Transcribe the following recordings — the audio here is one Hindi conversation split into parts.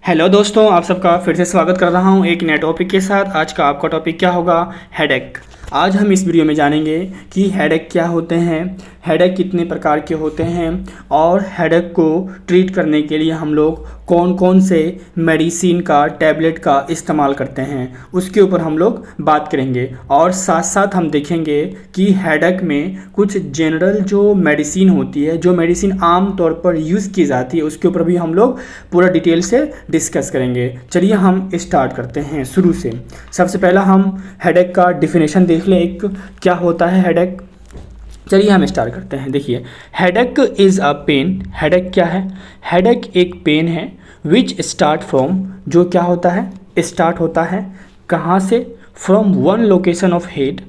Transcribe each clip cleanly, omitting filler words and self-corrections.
हेलो दोस्तों, आप सबका फिर से स्वागत कर रहा हूं एक नए टॉपिक के साथ। आज का आपका टॉपिक क्या होगा? हेडेक। आज हम इस वीडियो में जानेंगे कि हेडेक क्या होते हैं, हेडेक कितने प्रकार के होते हैं और हेडेक को ट्रीट करने के लिए हम लोग कौन कौन से मेडिसिन का, टैबलेट का इस्तेमाल करते हैं, उसके ऊपर हम लोग बात करेंगे। और साथ साथ हम देखेंगे कि हेडेक में कुछ जनरल जो मेडिसिन होती है, जो मेडिसिन आम तौर पर यूज़ की जाती है, उसके ऊपर भी हम लोग पूरा डिटेल से डिस्कस करेंगे। चलिए हम स्टार्ट करते हैं शुरू से। सबसे पहला हम हेडेक का डिफिनेशन देख लें, एक क्या होता है हेडेक। चलिए हम स्टार्ट करते हैं। देखिए, headache is a pain. Headache क्या है? हेडेक एक पेन है विच स्टार्ट फ्रॉम, जो क्या होता है, स्टार्ट होता है कहाँ से? From one location of head.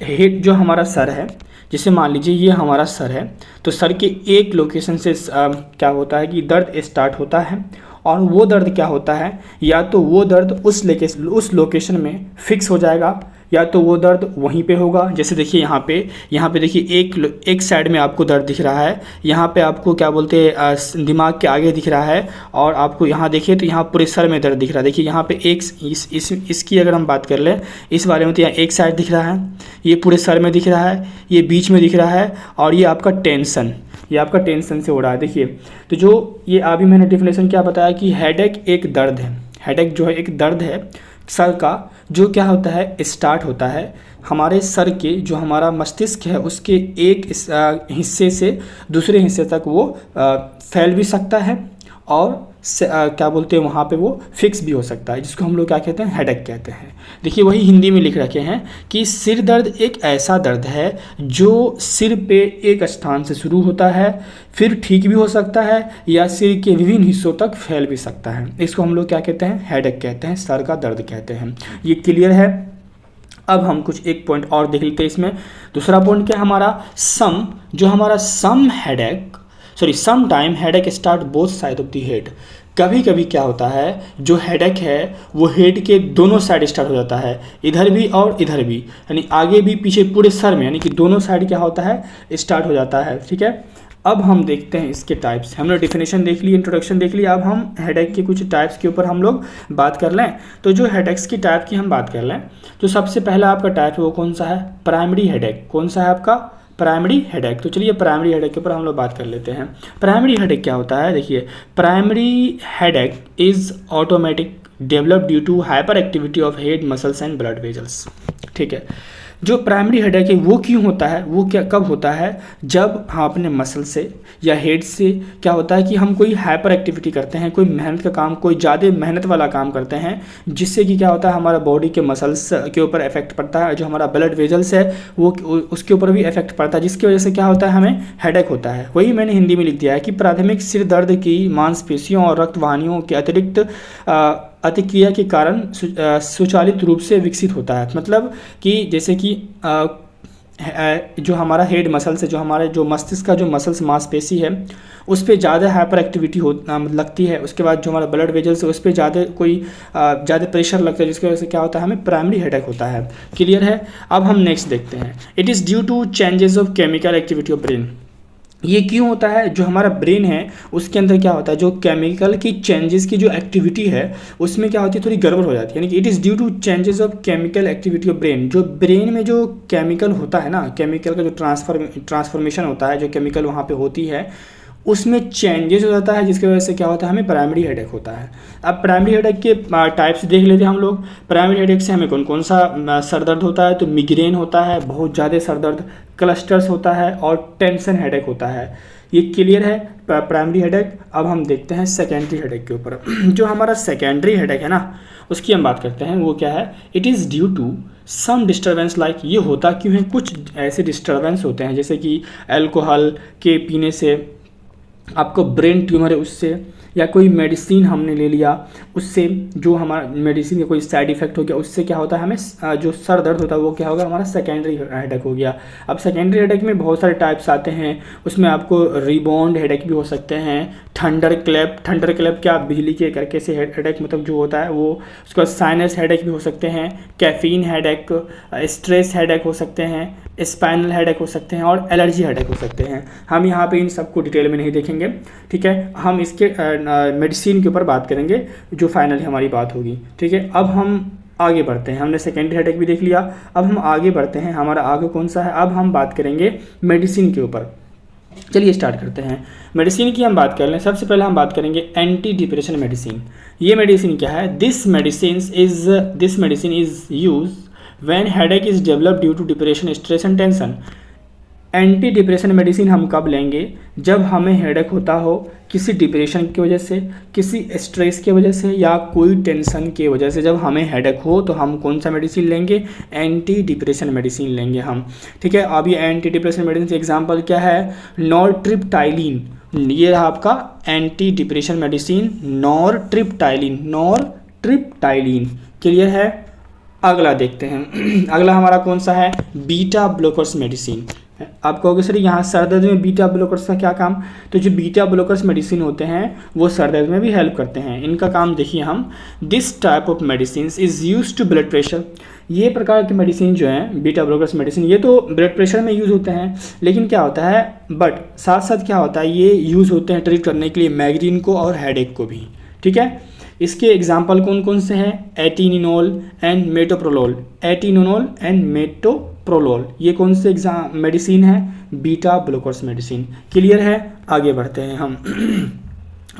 Head जो हमारा सर है, जैसे मान लीजिए ये हमारा सर है, तो सर के एक लोकेशन से क्या होता है कि दर्द स्टार्ट होता है। और वो दर्द क्या होता है, या तो वो दर्द उस लोकेशन में फिक्स हो जाएगा, या तो वो दर्द वहीं पे होगा। जैसे देखिए यहाँ पे देखिए एक साइड में आपको दर्द दिख रहा है, यहाँ पे आपको क्या बोलते हैं दिमाग के आगे दिख रहा है, और आपको यहाँ देखिए तो यहाँ पूरे सर में दर्द दिख रहा है। देखिए यहाँ पे एक इसकी अगर हम बात कर लें, इस वाले में तो यहाँ एक साइड दिख रहा है, ये पूरे सर में दिख रहा है, ये बीच में दिख रहा है, और ये आपका टेंशन, ये आपका टेंशन से हो रहा है। देखिए, तो जो ये अभी मैंने डिफिनेशन क्या बताया कि हेडेक एक दर्द है। हेडेक जो है एक दर्द है सर का, जो क्या होता है, स्टार्ट होता है हमारे सर के, जो हमारा मस्तिष्क है उसके एक हिस्से से दूसरे हिस्से तक वो फैल भी सकता है, और क्या बोलते हैं वहाँ पे वो फिक्स भी हो सकता है, जिसको हम लोग क्या कहते हैं, हेडेक कहते हैं। देखिए वही हिंदी में लिख रखे हैं कि सिर दर्द एक ऐसा दर्द है जो सिर पे एक स्थान से शुरू होता है, फिर ठीक भी हो सकता है, या सिर के विभिन्न हिस्सों तक फैल भी सकता है। इसको हम लोग क्या कहते हैं, हेडेक कहते हैं, सर का दर्द कहते हैं। ये क्लियर है? अब हम कुछ एक पॉइंट और देख लेते हैं इसमें। दूसरा पॉइंट क्या है हमारा, सम। जो हमारा some time headache start both side of the head. कभी कभी क्या होता है, जो हेडेक है वो हेड के दोनों साइड स्टार्ट हो जाता है, इधर भी और इधर भी, यानी आगे भी पीछे पूरे सर में, यानी कि दोनों साइड क्या होता है, स्टार्ट हो जाता है। ठीक है, अब हम देखते हैं इसके टाइप्स। हमने डिफिनेशन देख ली, इंट्रोडक्शन देख ली, अब हम हेडेक के कुछ टाइप्स के ऊपर हम लोग बात कर लें। तो जो हेडेक्स की टाइप की हम बात कर लें, तो सबसे पहला आपका टाइप है वो कौन सा है, प्राइमरी हेडेक। कौन सा है आपका, प्राइमरी हेडेक। तो चलिए प्राइमरी हेडेक के ऊपर हम लोग बात कर लेते हैं। प्राइमरी हेडेक क्या होता है? देखिए, primary headache is automatic develop due to hyper activity of head muscles and blood vessels. ठीक है, जो प्राइमरी हेडेक है वो क्यों होता है, वो क्या कब होता है, जब हम अपने मसल से या हेड से क्या होता है कि हम कोई हाइपर एक्टिविटी करते हैं, कोई मेहनत का काम, कोई ज़्यादा मेहनत वाला काम करते हैं, जिससे कि क्या होता है हमारा बॉडी के मसल्स के ऊपर इफेक्ट पड़ता है, जो हमारा ब्लड वेजल्स है वो उसके ऊपर भी इफेक्ट पड़ता है, जिसकी वजह से क्या होता है, हमें हेडेक होता है। वही मैंने हिंदी में लिख दिया है कि प्राथमिक सिर दर्द की मांसपेशियों और रक्त वाहिनियों के अतिरिक्त अतिक्रिया के कारण स्वचालित रूप से विकसित होता है। मतलब कि जैसे कि जो हमारा हेड मसल्स है, जो हमारे जो मस्तिष्क का जो मसल्स मांसपेशी है, उस पर ज़्यादा हाइपर एक्टिविटी लगती है। उसके बाद जो हमारा ब्लड वेजल्स है उस पर ज़्यादा प्रेशर लगता है, जिसकी वजह से क्या होता है, हमें प्राइमरी हेडेक होता है। क्लियर है? अब हम नेक्स्ट देखते हैं। It is due to changes of chemical activity of brain. ये क्यों होता है? जो हमारा ब्रेन है उसके अंदर क्या होता है, जो केमिकल की चेंजेस की जो एक्टिविटी है उसमें क्या होती है, थोड़ी गड़बड़ हो जाती है। यानी कि it is due to changes of chemical activity of brain. जो ब्रेन में जो केमिकल होता है ना, केमिकल का जो ट्रांसफॉर्मेशन होता है, जो केमिकल वहाँ पे होती है, उसमें चेंजेस हो जाता है, जिसकी वजह से क्या होता है, हमें प्राइमरी हेडेक होता है। अब प्राइमरी हेडेक के टाइप्स देख लेते हैं हम लोग। प्राइमरी हेडेक से हमें कौन कौन सा सर दर्द होता है, तो मिग्रेन होता है, बहुत ज़्यादा सर दर्द, क्लस्टर्स होता है, और टेंशन हेडेक होता है। ये क्लियर है प्राइमरी हेडेक। अब हम देखते हैं सेकेंडरी हेडेक के ऊपर। जो हमारा सेकेंडरी हेडेक है ना, उसकी हम बात करते हैं। वो क्या है, it is due to some disturbance. Like ये होता क्यों है, कुछ ऐसे डिस्टर्बेंस होते हैं, जैसे कि अल्कोहल के पीने से आपको ब्रेन ट्यूमर है उससे, या कोई मेडिसिन हमने ले लिया उससे, जो हमारा मेडिसिन का कोई साइड इफेक्ट हो गया, उससे क्या होता है, हमें जो सर दर्द होता है वो क्या होगा, हमारा सेकेंडरी हेडेक हो गया। अब सेकेंडरी हेडेक में बहुत सारे टाइप्स आते हैं। उसमें आपको रिबाउंड हेडेक भी हो सकते हैं, थंडर क्लैप क्या, बिजली के करके से हेडेक मतलब जो होता है वो, उसका साइनस हेडेक भी हो सकते हैं, कैफीन हेडेक, स्ट्रेस हेडेक हो सकते हैं, स्पाइनल हेडेक हो सकते हैं, और एलर्जी हेडेक हो सकते हैं। हम यहाँ पे इन सबको डिटेल में नहीं देखेंगे। ठीक है, हम इसके मेडिसिन के ऊपर बात करेंगे जो फाइनली हमारी बात होगी। ठीक है, अब हम आगे बढ़ते हैं। हमने सेकेंडरी हेडेक भी देख लिया, अब हम आगे बढ़ते हैं। हमारा आगे कौन सा है, अब हम बात करेंगे मेडिसिन के ऊपर। चलिए स्टार्ट करते हैं। मेडिसिन की हम बात कर लें। सबसे पहले हम बात करेंगे एंटी डिप्रेशन मेडिसिन। ये मेडिसिन क्या है, this medicine is use when headache is develop due to depression, stress and tension. Anti depression medicine हम कब लेंगे, जब हमें हेडेक होता हो किसी डिप्रेशन की वजह से, किसी स्ट्रेस की वजह से या कोई टेंशन की वजह से। जब हमें हेडेक हो तो हम कौन सा मेडिसिन लेंगे, एंटी डिप्रेशन मेडिसिन लेंगे हम। ठीक है, अब ये एंटी डिप्रेशन मेडिसिन एग्जांपल क्या है, नॉरट्रिप्टाइलिन। ये रहा आपका एंटी डिप्रेशन मेडिसिन नॉरट्रिप्टाइलिन। क्लियर है। अगला देखते हैं। अगला हमारा कौन सा है, बीटा ब्लॉकर्स मेडिसिन। आप कहोगे सर यहाँ सर दर्द में बीटा ब्लॉकर्स का क्या काम, तो जो बीटा ब्लॉकर्स मेडिसिन होते हैं वो सर दर्द में भी हेल्प करते हैं। इनका काम देखिए हम, this type of medicine is use to blood pressure. ये प्रकार के मेडिसिन जो हैं बीटा ब्लॉकर्स मेडिसिन, ये तो ब्लड प्रेशर में यूज़ होते हैं, लेकिन क्या होता है, बट साथ साथ क्या होता है, ये यूज़ होते हैं ट्रीट करने के लिए माइग्रेन को और हेडेक को भी। ठीक है, इसके एग्जाम्पल कौन कौन से हैं, एटीनिनोल एंड मेटोप्रोलोल। एटीनिनोल एंड मेटोप्रोलोल ये कौन से मेडिसिन है, बीटा ब्लॉकर्स मेडिसिन। क्लियर है। आगे बढ़ते हैं हम।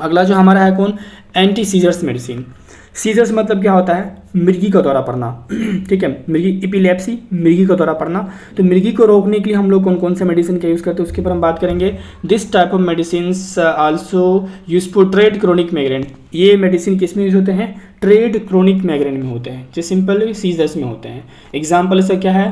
अगला जो हमारा है कौन, एंटी सीजर्स मेडिसिन। सीजर्स मतलब क्या होता है, मिर्गी का दौरा पड़ना। ठीक है, मिर्गी इपिलेप्सी, मिर्गी का दौरा पड़ना। तो मिर्गी को रोकने के लिए हम लोग कौन कौन से मेडिसिन का यूज़ करते हैं उसके ऊपर हम बात करेंगे। This type of medicine also use for trade chronic migraine. ये मेडिसिन किस में यूज होते हैं, ट्रेड क्रोनिक माइग्रेन में होते हैं, जो सिंपल सीजर्स में होते हैं। एग्जाम्पल इसका क्या है,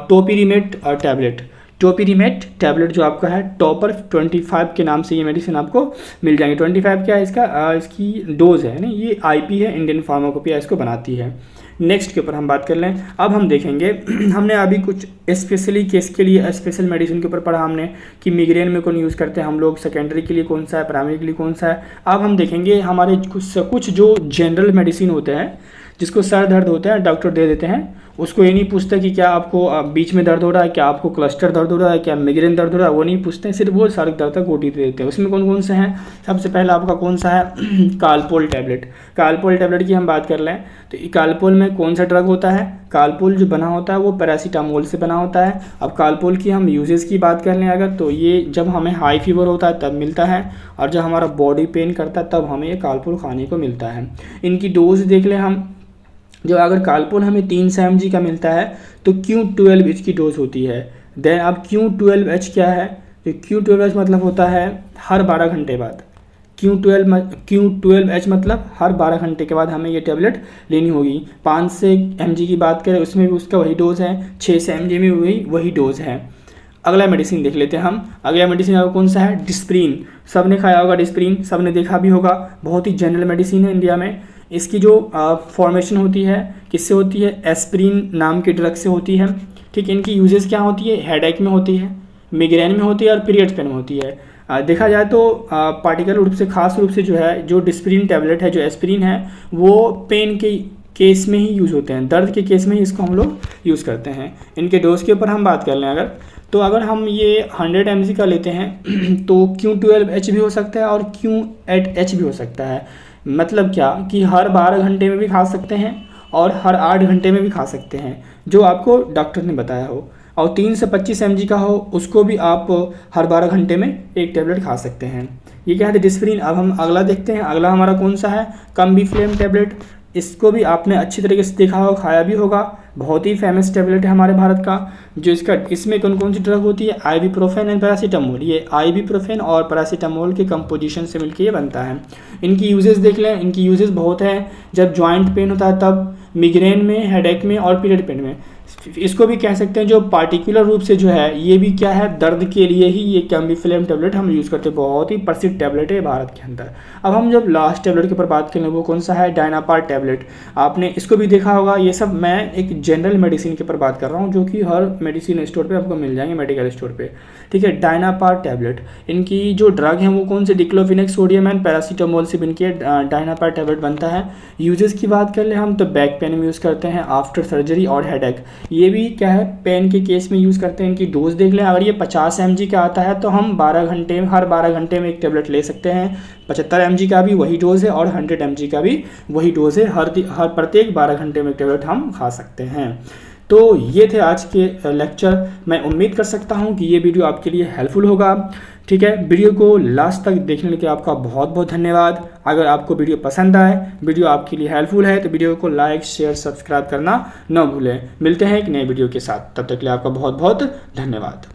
टोपिरिमेट टैबलेट। टोपिरिमेट टैबलेट जो आपका है, टॉपर 25 के नाम से ये मेडिसिन आपको मिल जाएंगे। 25 क्या है इसका, इसकी डोज है ना, ये आईपी है, इंडियन फार्माकोपिया इसको बनाती है। नेक्स्ट के ऊपर हम बात कर लें। अब हम देखेंगे, हमने अभी कुछ स्पेशली केस के लिए स्पेशल मेडिसिन के ऊपर पढ़ा हमने कि मिग्रेन में कौन यूज़ करते हैं हम लोग, सेकेंडरी के लिए कौन सा है, प्राइमरी के लिए कौन सा है। अब हम देखेंगे हमारे कुछ जो जनरल मेडिसिन होते हैं, जिसको सर दर्द होता है डॉक्टर दे देते हैं, उसको ये नहीं पूछते कि क्या आपको बीच में दर्द हो रहा है, क्या आपको क्लस्टर दर्द हो रहा है, क्या मिग्रेन दर्द हो रहा है, वो नहीं पूछते हैं, सिर्फ वो सर दर्द तक गोटी दे देते हैं। उसमें कौन कौन से हैं, सबसे पहला आपका कौन सा है, कालपोल टैबलेट। कालपोल टैबलेट की हम बात कर लें तो कालपोल में कौन सा ड्रग होता है, कालपोल जो बना होता है वो पैरासीटामोल से बना होता है। अब कालपोल की हम यूजेस की बात कर लें अगर, तो ये जब हमें हाई फीवर होता है तब मिलता है, और जब हमारा बॉडी पेन करता है तब हमें ये कालपोल खाने को मिलता है। इनकी डोज देख लें हम, जो अगर कालपोल हमें 300 mg का मिलता है तो Q12H की डोज होती है। देन अब Q12H क्या है, तो Q12H मतलब होता है हर 12 घंटे बाद। Q12H मतलब हर 12 घंटे के बाद हमें ये टैबलेट लेनी होगी। 500 mg की बात करें उसमें भी उसका वही डोज है, 600 mg में वही डोज है। अगला मेडिसिन देख लेते हैं हम। अगला मेडिसिन आपको कौन सा है, डिस्प्रिन। सब ने खाया होगा डिस्प्रिन, सब ने देखा भी होगा, बहुत ही जनरल मेडिसिन है इंडिया में। इसकी जो फॉर्मेशन होती है किससे होती है, एस्प्रिन नाम के ड्रग से होती है। ठीक है, इनकी यूजेस क्या होती है, हेडेक में होती है, मिग्रेन में होती है और पीरियड्स पेन में होती है। देखा जाए तो पार्टिकुलर रूप से, खास रूप से जो है जो डिस्प्रिन टैबलेट है, जो एस्प्रिन है, वो पेन के केस में ही यूज़ होते हैं, दर्द के केस में ही इसको हम लोग यूज़ करते हैं। इनके डोज के ऊपर हम बात कर लें अगर, तो अगर हम ये 100 mg का लेते हैं तो Q12H भी हो सकता है और Q8H भी हो सकता है। मतलब क्या कि हर 12 घंटे में भी खा सकते हैं और हर 8 घंटे में भी खा सकते हैं, जो आपको डॉक्टर ने बताया हो। और 3 से 25 mg का हो उसको भी आप हर 12 घंटे में एक टैबलेट खा सकते हैं। ये क्या है, डिस्प्रिन। अब हम अगला देखते हैं। अगला हमारा कौन सा है, कम्बीफ्लेम टैबलेट। इसको भी आपने अच्छी तरीके से देखा होगा, खाया भी होगा, बहुत ही फेमस टैबलेट है हमारे भारत का। जो इसमें कौन कौन सी ड्रग होती है, आइबुप्रोफेन एंड पैरासीटामोल। ये आइबुप्रोफेन और पैरासीटामोल के कंपोजिशन से मिलकर ये बनता है। इनकी यूजेस देख लें, इनकी यूजेस बहुत है। जब जॉइंट पेन होता है तब, मिग्रेन में, हेडेक में और पीरियड पेन में। इसको भी कह सकते हैं जो पार्टिकुलर रूप से जो है, ये भी क्या है, दर्द के लिए ही ये कम्बीफ्लेम टैबलेट हम यूज़ करते हैं। बहुत ही प्रसिद्ध टैबलेट है भारत के अंदर। अब हम जब लास्ट टैबलेट के ऊपर बात करें वो कौन सा है, डायनापार टैबलेट। आपने इसको भी देखा होगा। ये सब मैं एक जनरल मेडिसिन के ऊपर बात कर रहा हूँ, जो कि हर मेडिसिन स्टोर पे आपको मिल जाएंगे, मेडिकल स्टोर पे। ठीक है, डायनापार टैबलेट। इनकी जो ड्रग है वो कौन से, डिक्लोफिनेक सोडियम एंड पैरासीटामोल से बनके डायनापार टैबलेट बनता है। यूजेस की बात कर ले हम तो बैक पेन में यूज़ करते हैं, आफ्टर सर्जरी और हेडेक। ये भी क्या है, पेन के केस में यूज़ करते हैं। इनकी डोज देख लें, अगर ये 50 mg का आता है तो हम 12 घंटे हर 12 घंटे में एक टेबलेट ले सकते हैं। 75 mg का भी वही डोज है और 100 mg का भी वही डोज है। हर प्रत्येक 12 घंटे में एक टेबलेट हम खा सकते हैं। तो ये थे आज के लेक्चर। मैं उम्मीद कर सकता हूँ कि ये वीडियो आपके लिए हेल्पफुल होगा। ठीक है, वीडियो को लास्ट तक देखने के लिए आपका बहुत बहुत धन्यवाद। अगर आपको वीडियो पसंद आए, वीडियो आपके लिए हेल्पफुल है, तो वीडियो को लाइक शेयर सब्सक्राइब करना न भूलें। मिलते हैं एक नए वीडियो के साथ, तब तक के लिए आपका बहुत बहुत धन्यवाद।